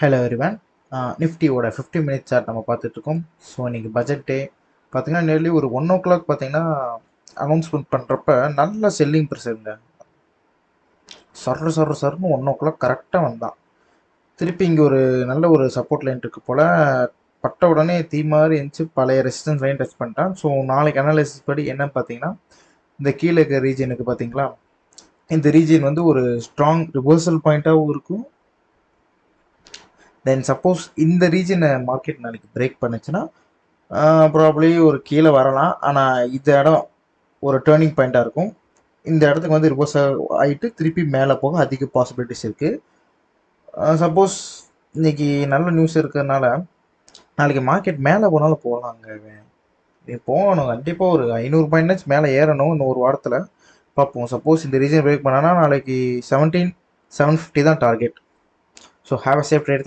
Hello everyone. நிஃப்டியோட 50 minute chart நம்ம பார்த்துட்ருக்கோம். ஸோ இன்றைக்கி பட்ஜெட் டே பார்த்தீங்கன்னா நியர்லி ஒரு 1 o'clock பார்த்தீங்கன்னா அனௌன்ஸ்மெண்ட் பண்ணுறப்ப நல்ல செல்லிங் ப்ரெஷருங்க. சர்ன்னு 1 o'clock கரெக்டாக வந்தான். திருப்பி இங்கே ஒரு நல்ல ஒரு சப்போர்ட் லைன் இருக்குது போல், பட்ட உடனே தீ மாதிரி இருந்துச்சு, பழைய ரெசிஸ்டன்ஸ் லைன் டச் பண்ணிட்டான். ஸோ நாளைக்கு அனாலிசிஸ் படி என்னன்னு பார்த்தீங்கன்னா, இந்த கீழே இருக்க ரீஜனுக்கு பார்த்தீங்களா, இந்த ரீஜன் வந்து ஒரு ஸ்ட்ராங் ரிவர்சல் பாயிண்ட்டாகவும் இருக்கும். தென் சப்போஸ் இந்த ரீஜனை மார்க்கெட் நாளைக்கு பிரேக் பண்ணுச்சுன்னா ப்ராப்ளி ஒரு கீழே வரலாம். ஆனால் இந்த இடம் ஒரு டேர்னிங் பாயிண்ட்டாக இருக்கும். இந்த இடத்துக்கு வந்து ரிவர்ஸ் ஆகிட்டு திருப்பி மேலே போக அதிக பாசிபிலிட்டிஸ் இருக்குது. சப்போஸ் இன்னைக்கு நல்ல நியூஸ் இருக்கிறதுனால நாளைக்கு மார்க்கெட் மேலே போனாலும் போகலாங்க. போகணும் கண்டிப்பாக ஒரு 500 பாயிண்ட்னாச்சும் மேலே ஏறணும் இன்னும் ஒரு வாரத்தில் பார்ப்போம். சப்போஸ் இந்த ரீஜன் பிரேக் பண்ணானா நாளைக்கு 17,750 தான் target. So have a safe trade.